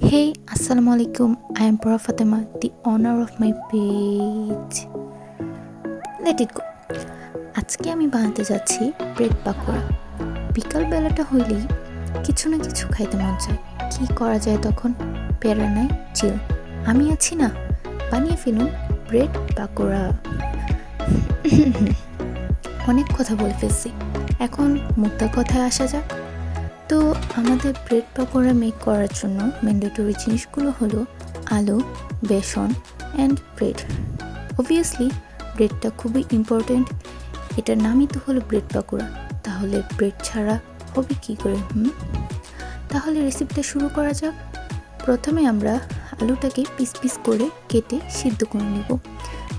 Hey, Assalamu alaikum. I am Pura Fatima, the owner of my page. Let it go. আজকে আমি বানাতে যাচ্ছি bread pakora. বিকাল বেলাটা হইলেই কিছু না কিছু খাইতে মন চায়। কি করা যায় তখন? প্যারা নাই, চিল। আমি আছি না, বানিয়ে ফেলুন ব্রেড পাকোড়া। অনেক কথা বলে ফেলছি, এখন মুদ্রা কথায় আসা যাক। তো আমাদের ব্রেড পাকোড়া মেক করার জন্য ম্যান্ডেটরি জিনিসগুলো হলো আলু, বেসন অ্যান্ড ব্রেড। অবভিয়াসলি ব্রেডটা খুবই ইম্পর্ট্যান্ট, এটার নামই তো হলো ব্রেড পাকোড়া। তাহলে ব্রেড ছাড়া হবে কী করে? তাহলে রেসিপিটা শুরু করা যাক। প্রথমে আমরা আলুটাকে পিস পিস করে কেটে সিদ্ধ করে নেব।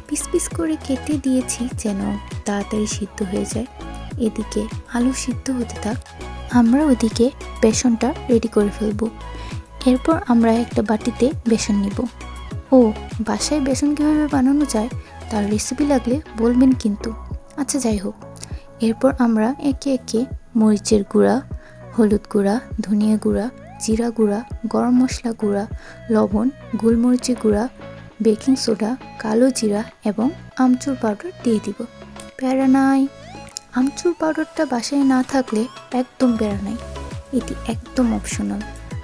পিস পিস করে কেটে দিয়েছি যেন তাড়াতাড়ি সিদ্ধ হয়ে যায়। এদিকে আলু সিদ্ধ হতে থাক, আমরা ওদিকে বেসনটা রেডি করে ফেলব। এরপর আমরা একটা বাটিতে বেসন নিব। ও, বাসায় বেসন কীভাবে বানানো যায় তার রেসিপি লাগলে বলবেন কিন্তু। আচ্ছা, যাই হোক। এরপর আমরা একে একে মরিচের গুঁড়া, হলুদ গুঁড়া, ধনিয়া গুঁড়া, জিরা গুঁড়া, গরম মশলা গুঁড়া, লবণ, গোলমরিচের গুঁড়া, বেকিং সোডা, কালো জিরা এবং আমচুর পাউডার দিয়ে দিব। প্যারা নাই, আমচুর পাউডারটা বাসায় না থাকলে একদম প্যারা নাই, এটি একদম অপশনাল।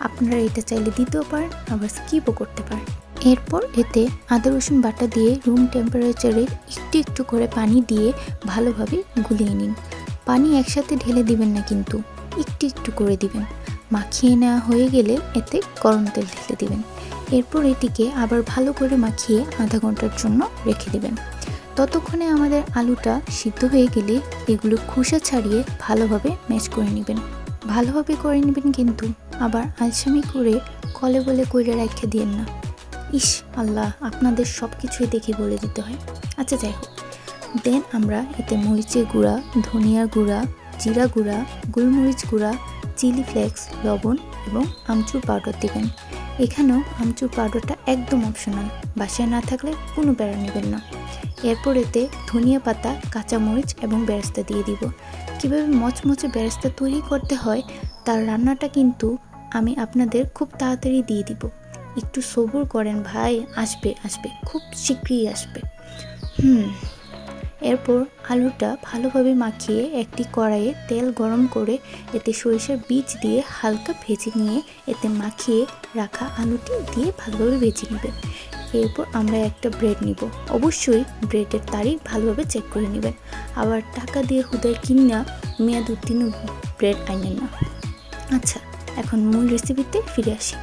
আপনারা এটা চাইলে দিতেও পারেন, আবার স্কিপও করতে পারেন। এরপর এতে আদা রসুন বাটা দিয়ে রুম টেম্পারেচারে একটু একটু করে পানি দিয়ে ভালোভাবে গুলিয়ে নিন। পানি একসাথে ঢেলে দিবেন না কিন্তু, একটু একটু করে দিবেন। মাখিয়ে নেওয়া হয়ে গেলে এতে গরম তেল ঢেলে দিবেন। এরপর এটিকে আবার ভালো করে মাখিয়ে আধা ঘন্টার জন্য রেখে দেবেন। ততক্ষণে আমাদের আলুটা সিদ্ধ হয়ে গেলে এগুলো খোসা ছাড়িয়ে ভালোভাবে ম্যাশ করে নেবেন। ভালোভাবে করে নেবেন কিন্তু, আবার আলসামি করে কলে বলে কইরে রেখে দিয়েন না। ইস আল্লাহ, আপনাদের সব কিছুই দেখে বলে দিতে হয়। আচ্ছা, যাই হোক। দেন আমরা এতে মরিচের গুঁড়া, ধনিয়া গুঁড়া, জিরা গুঁড়া, গোলমরিচ গুঁড়া, চিলি ফ্লেক্স, লবণ এবং আমচুর পাউডার দেবেন। এখানেও আমচুর পাউডারটা একদম অপশনাল, বাসায় না থাকলে কোনো প্যারা নেবেন না। এরপর এতে ধনিয়া পাতা, কাঁচামরিচ এবং বেরেস্তা দিয়ে দিব। কীভাবে মচমচে বেরেস্তা তৈরি করতে হয় তার রান্নাটা কিন্তু আমি আপনাদের খুব তাড়াতাড়ি দিয়ে দিব। একটু সবুর করেন ভাই, আসবে খুব শীঘ্রই আসবে। এরপর আলুটা ভালোভাবে মাখিয়ে একটি কড়াইয়ে তেল গরম করে এতে সরিষার বীজ দিয়ে হালকা ভেজে নিয়ে এতে মাখিয়ে রাখা আলুটি দিয়ে ভালোভাবে ভেজে নেবেন। এরপর আমরা একটা ব্রেড নিব। অবশ্যই ব্রেডের তারিখ ভালোভাবে চেক করে নেবেন। আবার টাকা দিয়ে হুদায় কিনা মেয়াদ উত্তীর্ণ ব্রেড আনেন না। আচ্ছা, এখন মূল রেসিপিতে ফিরে আসি।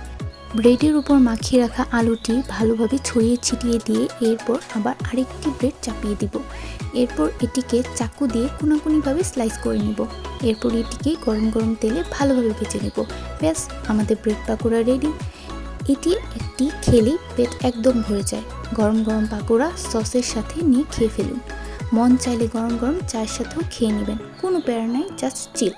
ব্রেডের উপর মাখিয়ে রাখা আলুটি ভালোভাবে ছড়িয়ে ছিটিয়ে দিয়ে এরপর আবার আরেকটি ব্রেড চাপিয়ে দিব। এরপর এটিকে চাকু দিয়ে কোনাকুনিভাবে স্লাইস করে নিব। এরপর এটিকে গরম গরম তেলে ভালোভাবে ভেজে নেব। ব্যাস, আমাদের ব্রেড পাকোড়া রেডি। এটি একটি খেলেই পেট একদম ভরে যায়। গরম গরম পাকোড়া সসের সাথে নিয়ে খেয়ে ফেলুন। মন চাইলে গরম গরম চায়ের সাথেও খেয়ে নেবেন, কোনো প্যারা নাই, জাস্ট চিল।